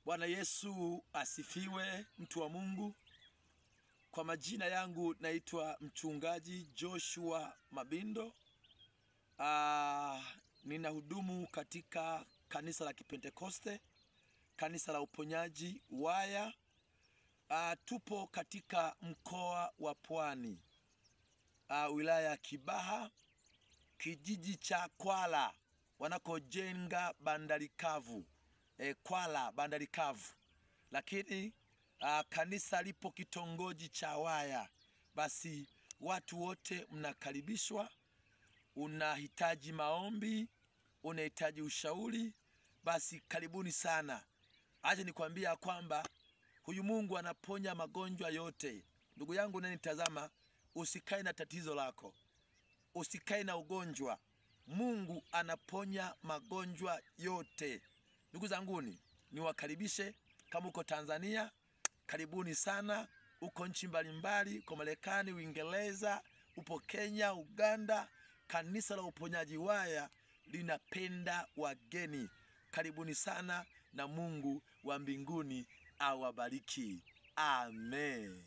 Bwana Yesu asifiwe, mtu wa Mungu. Kwa majina yangu naitwa mchungaji Joshua Mabindo. Ninahudumu katika kanisa la Kipentekoste, kanisa la uponyaji Waya. Tupo katika mkoa wa Pwani, wilaya ya Kibaha, kijiji cha Kwala, wanakojenga bandari kavu. Kwala bandari kavu. Lakini kanisa lipo kitongoji cha Waya. Basi watu wote mnakaribishwa. Unahitaji maombi, unahitaji ushauri, basi karibuni sana. Acha nikwambia kwamba huyu Mungu anaponya magonjwa yote. Ndugu yangu unanitazama, usikae na tatizo lako, usikae na ugonjwa. Mungu anaponya magonjwa yote. Ndugu zanguni, niwakaribishe. Kama uko Tanzania, karibuni sana. Uko nchi mbalimbali, uko Marekani, Uingereza, upo Kenya, Uganda, kanisa la uponyaji Waya linapenda wageni. Karibuni sana na Mungu wa mbinguni awabariki. Amen.